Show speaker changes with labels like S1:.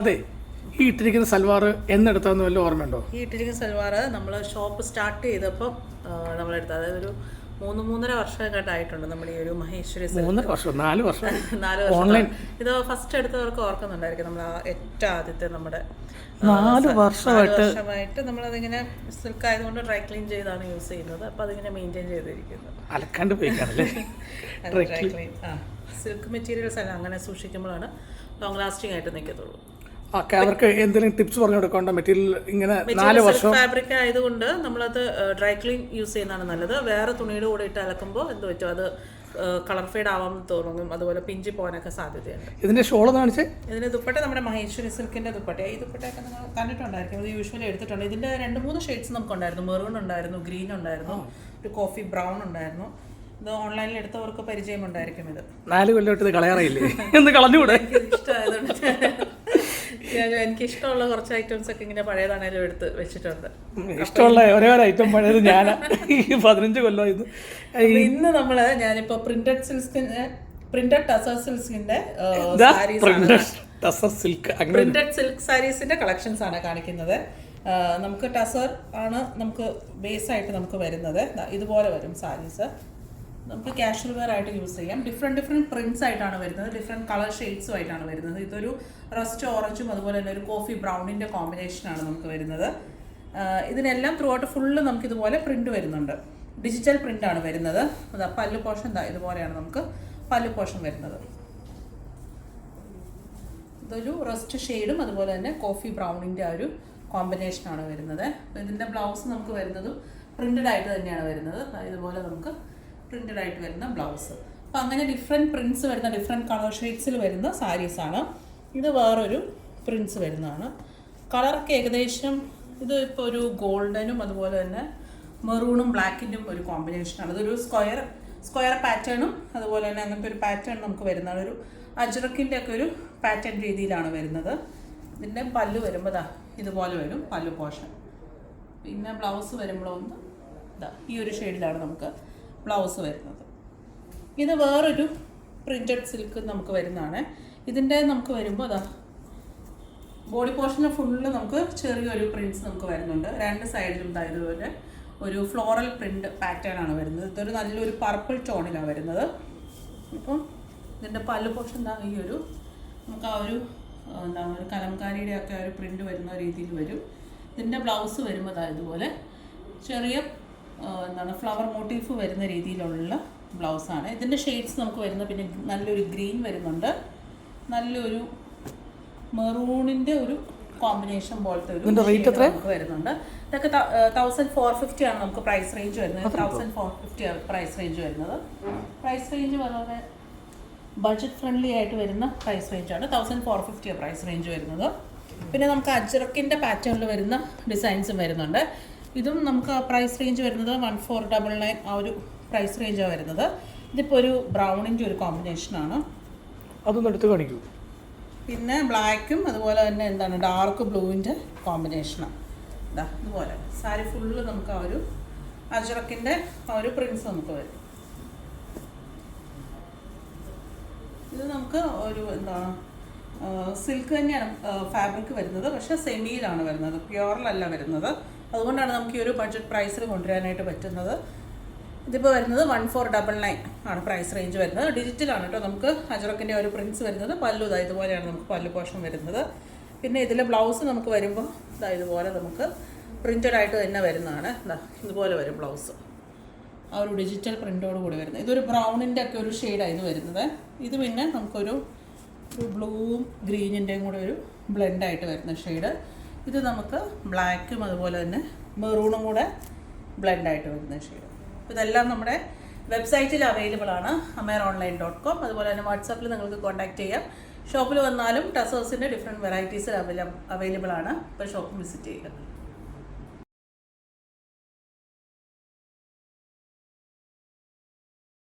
S1: അതെ, ഈ ഇട്ടിരിക്കുന്ന സൽവാർ എന്നെടുത്തതെന്ന് വല്ല ഓർമ്മയുണ്ടോ?
S2: ഈ ഇട്ടിരിക്കുന്ന സൽവാർ നമ്മൾ ഷോപ്പ് സ്റ്റാർട്ട് ചെയ്തപ്പോൾ നമ്മളെടുത്തത്, അതായത് ഒരു 3-3.5 വർഷമൊക്കെ ആയിട്ടുണ്ട് നമ്മുടെ ഈ ഒരു മഹേശ്വരി
S1: 4 വർഷം
S2: 4 വർഷം. ഇത് ഫസ്റ്റ് എടുത്തവർക്ക് ഓർക്കുന്നുണ്ടായിരിക്കും, നമ്മൾ ഏറ്റവും ആദ്യത്തെ നമ്മുടെ
S1: 4
S2: വർഷമായിട്ട് നമ്മളതിങ്ങനെ സിൽക്ക് ആയതുകൊണ്ട് ഡ്രൈ ക്ലീൻ ചെയ്താണ് യൂസ് ചെയ്യുന്നത്. അപ്പോൾ അതിങ്ങനെ മെയിൻറ്റെയിൻ ചെയ്തിരിക്കുന്നത്.
S1: അലക്കാണ്ട് പോയിക്കാണല്ലേ?
S2: ഡ്രൈ ക്ലീൻ സിൽക്ക് മെറ്റീരിയൽസ് എല്ലാം അങ്ങനെ സൂക്ഷിക്കുമ്പോഴാണ് ലോങ് ലാസ്റ്റിംഗ് ആയിട്ട് നിൽക്കത്തുള്ളൂ.
S1: അവർക്ക് എന്തെങ്കിലും ടിപ്സ് പറഞ്ഞു കൊടുക്കേണ്ട മെറ്റീരിയൽ ഇങ്ങനെ 4 വർഷം
S2: ഫാബ്രിക് ആയതുകൊണ്ട് നമ്മളത് ഡ്രൈ ക്ലീൻ യൂസ് ചെയ്യുന്നതാണ് നല്ലത്. വേറെ തുണിയുടെ കൂടെ ഇട്ട് അലക്കുമ്പോൾ എന്ത് പറ്റും, അത് കളർ ഫെയ്ഡ് ആവാൻ തോന്നും, അതുപോലെ പിഞ്ചി പോകാനൊക്കെ സാധ്യതയുണ്ട്.
S1: ഇതിന്റെ ഷോൾ കാണിച്ചേ.
S2: ഇതിന്റെ ദുപ്പട്ട നമ്മുടെ മഹേശ്വരി സിൽക്കിന്റെ ദുപ്പട്ട. ഈ ദുപ്പട്ടയൊക്കെ നിങ്ങൾ കണ്ടിട്ടുണ്ടായിരിക്കും, ഇത് യൂഷ്വലി എടുത്തിട്ടുണ്ട്. ഇതിന്റെ 2-3 ഷെയ്ഡ്സ് നമുക്കുണ്ടായിരുന്നു. മെറൂൺ ഉണ്ടായിരുന്നു, ഗ്രീൻ ഉണ്ടായിരുന്നു, ഒരു കോഫി ബ്രൗൺ ഉണ്ടായിരുന്നു. ഇത് ഓൺലൈനിൽ എടുത്തവർക്ക് പരിചയമുണ്ടായിരിക്കും. ഇത്
S1: 4 കൊല്ലമായിട്ട് ഇത് കളയാറില്ലേ എന്ന് കളഞ്ഞുകൂടെ?
S2: ഇഷ്ടമായതുകൊണ്ട് എനിക്ക് ഇഷ്ടമുള്ള കുറച്ച് ഐറ്റംസ് ഒക്കെ ഇങ്ങനെ പഴയതാണേലും എടുത്ത് വെച്ചിട്ടുണ്ട്.
S1: ഇഷ്ടമുള്ള ഒരേ ഒരു ഐറ്റം പഴയത് ഞാൻ ഈ 15 കൊല്ലം ഇത്.
S2: ഇന്ന് ഞാനിപ്പോ പ്രിന്റഡ് ടസർ സിൽക്കിന്റെ പ്രിന്റഡ് സിൽക്ക് സാരീസിന്റെ കളക്ഷൻസ് ആണ് കാണിക്കുന്നത്. നമുക്ക് ടസർ ആണ് നമുക്ക് ബേസ് ആയിട്ട് നമുക്ക് വരുന്നത്. ഇതുപോലെ വരും സാരീസ്. നമുക്ക് കാഷ്വൽ വെയർ ആയിട്ട് യൂസ് ചെയ്യാം. ഡിഫറെൻറ്റ് പ്രിന്റ്സ് ആയിട്ടാണ് വരുന്നത്, ഡിഫറെൻറ്റ് കളർ ഷെയ്ഡ്സും ആയിട്ടാണ് വരുന്നത്. ഇതൊരു റസ്റ്റ് ഓറഞ്ചും അതുപോലെ തന്നെ ഒരു കോഫി ബ്രൗണിൻ്റെ കോമ്പിനേഷനാണ് നമുക്ക് വരുന്നത്. ഇതിനെല്ലാം ത്രൂ ഔട്ട് ഫുള്ള് നമുക്ക് ഇതുപോലെ പ്രിന്റ് വരുന്നുണ്ട്. ഡിജിറ്റൽ പ്രിന്റ് ആണ് വരുന്നത്. അതാ പല്ല് പോർഷൻ ഇതുപോലെയാണ് നമുക്ക് പല്ല് പോർഷൻ വരുന്നത്. ഇതൊരു റസ്റ്റ് ഷെയ്ഡും അതുപോലെ തന്നെ കോഫി ബ്രൗണിൻ്റെ ആ ഒരു കോമ്പിനേഷനാണ് വരുന്നത്. ഇതിൻ്റെ ബ്ലൗസ് നമുക്ക് വരുന്നതും പ്രിന്റഡ് ആയിട്ട് തന്നെയാണ് വരുന്നത്. ഇതുപോലെ നമുക്ക് പ്രിന്റഡ് ആയിട്ട് വരുന്ന ബ്ലൗസ്. അപ്പോൾ അങ്ങനെ ഡിഫറെൻറ്റ് പ്രിൻറ്റ്സ് വരുന്ന ഡിഫറെൻറ്റ് കളർ ഷെയ്ഡ്സിൽ വരുന്ന സാരീസാണ്. ഇത് വേറൊരു പ്രിൻറ്റ്സ് വരുന്നതാണ്. കളറൊക്കെ ഏകദേശം ഇത് ഇപ്പോൾ ഒരു ഗോൾഡനും അതുപോലെ തന്നെ മെറൂണും ബ്ലാക്കിൻ്റെയും ഒരു കോമ്പിനേഷനാണ്. ഇതൊരു സ്ക്വയർ പാറ്റേണും അതുപോലെ തന്നെ അങ്ങനത്തെ ഒരു പാറ്റേൺ നമുക്ക് വരുന്നതാണ്. ഒരു അജ്രക്കിൻ്റെ ഒക്കെ ഒരു പാറ്റേൺ രീതിയിലാണ് വരുന്നത്. ഇതിൻ്റെ പല്ല് വരുമ്പോൾ ഇതുപോലെ വരും പല്ല് പോർഷൻ. പിന്നെ ബ്ലൗസ് വരുമ്പോഴൊന്ന് ഈ ഒരു ഷെയ്ഡിലാണ് നമുക്ക് ബ്ലൗസ് വരുന്നത്. ഇത് വേറൊരു പ്രിന്റഡ് സിൽക്ക് നമുക്ക് വരുന്നതാണ്. ഇതിൻ്റെ നമുക്ക് വരുമ്പോൾ ബോഡി പോർഷനിൽ ഫുള്ള് നമുക്ക് ചെറിയൊരു പ്രിന്റ്സ് നമുക്ക് വരുന്നുണ്ട്. 2 സൈഡിലും ഇതുപോലെ ഒരു ഫ്ലോറൽ പ്രിന്റ് പാറ്റേൺ ആണ് വരുന്നത്. ഇതൊരു നല്ലൊരു പർപ്പിൾ ടോണിലാണ് വരുന്നത്. അപ്പം ഇതിൻ്റെ പല്ല് പോർഷൻ ഈ ഒരു നമുക്ക് ആ ഒരു ഒരു കലംകാരിയുടെ ഒക്കെ ഒരു പ്രിന്റ് വരുന്ന രീതിയിൽ വരും. ഇതിൻ്റെ ബ്ലൗസ് വരുമ്പോൾ ഇതുപോലെ ചെറിയ ഫ്ലവർ മോട്ടീഫ് വരുന്ന രീതിയിലുള്ള ബ്ലൗസാണ്. ഇതിൻ്റെ ഷെയ്ഡ്സ് നമുക്ക് വരുന്നത് പിന്നെ നല്ലൊരു ഗ്രീൻ വരുന്നുണ്ട്, നല്ലൊരു മെറൂണിൻ്റെ ഒരു കോമ്പിനേഷൻ പോലത്തെ ഒരു നമുക്ക് വരുന്നുണ്ട്. ഇതൊക്കെ 1450 ആണ് നമുക്ക് പ്രൈസ് റേഞ്ച് വരുന്നത്. 1450 പ്രൈസ് റേഞ്ച് വരുന്നത്. പ്രൈസ് റേഞ്ച് വളരെ ബഡ്ജറ്റ് ഫ്രണ്ട്ലി ആയിട്ട് വരുന്ന പ്രൈസ് റേഞ്ചാണ്. 1450 പ്രൈസ് റേഞ്ച് വരുന്നത്. പിന്നെ നമുക്ക് അജ്രക്കിൻ്റെ പാറ്റേണിൽ വരുന്ന ഡിസൈൻസും വരുന്നുണ്ട്. ഇതും നമുക്ക് പ്രൈസ് റേഞ്ച് വരുന്നത് 1499 ആ ഒരു പ്രൈസ് റേഞ്ചാണ് വരുന്നത്. ഇതിപ്പോൾ ഒരു ബ്രൗണിൻ്റെ ഒരു കോമ്പിനേഷനാണ്.
S1: അതൊന്നും എടുത്ത് കാണിക്കൂ.
S2: പിന്നെ ബ്ലാക്കും അതുപോലെ തന്നെ ഡാർക്ക് ബ്ലൂവിൻ്റെ കോമ്പിനേഷനാണ്. ഇതുപോലെ സാരി ഫുള്ള് നമുക്ക് ആ ഒരു അജ്രക്കിൻ്റെ ആ ഒരു പ്രിൻസ് നമുക്ക് വരും. ഇത് നമുക്ക് ഒരു സിൽക്ക് തന്നെയാണ് ഫാബ്രിക് വരുന്നത്, പക്ഷേ സെമിയിലാണ് വരുന്നത്, പ്യുവറിലല്ല വരുന്നത്. അതുകൊണ്ടാണ് നമുക്ക് ഈ ഒരു ബഡ്ജറ്റ് പ്രൈസിൽ കൊണ്ടുവരാനായിട്ട് പറ്റുന്നത്. ഇതിപ്പോൾ വരുന്നത് 1499 ആണ് പ്രൈസ് റേഞ്ച് വരുന്നത്. ഡിജിറ്റലാണ് കേട്ടോ. നമുക്ക് അജ്രക്കിൻ്റെ ഒരു പ്രിൻസ് വരുന്നത്. പല്ലു ഇതുപോലെയാണ് നമുക്ക് പല്ലു പോർഷൻ വരുന്നത്. പിന്നെ ഇതിലെ ബ്ലൗസ് നമുക്ക് വരുമ്പോൾ ഇതുപോലെ നമുക്ക് പ്രിൻറ്റഡ് ആയിട്ട് തന്നെ വരുന്നതാണ്. ഇതുപോലെ വരും ബ്ലൗസ്, ആ ഒരു ഡിജിറ്റൽ പ്രിൻ്റോട് കൂടി വരുന്നത്. ഇതൊരു ബ്രൗണിൻ്റെ ഒക്കെ ഒരു ഷെയ്ഡാണ് ഇത് വരുന്നത്. ഇത് പിന്നെ നമുക്കൊരു ബ്ലൂവും ഗ്രീനിൻ്റെയും കൂടെ ഒരു ബ്ലെൻഡായിട്ട് വരുന്ന ഷെയ്ഡ്. ഇത് നമുക്ക് ബ്ലാക്കും അതുപോലെ തന്നെ മെറൂണും കൂടെ ബ്ലെൻഡായിട്ട് വരുന്ന ഷെയ്ഡ്. ഇതെല്ലാം നമ്മുടെ വെബ്സൈറ്റിൽ അവൈലബിൾ ആണ്, ameronline.com. അതുപോലെ തന്നെ വാട്സാപ്പിൽ നിങ്ങൾക്ക് കോൺടാക്ട് ചെയ്യാം. ഷോപ്പിൽ വന്നാലും ടസേഴ്സിൻ്റെ ഡിഫറെൻറ്റ് വെറൈറ്റീസിൽ അവൈലബിൾ ആണ്. ഇപ്പോൾ ഷോപ്പ് വിസിറ്റ് ചെയ്യുക.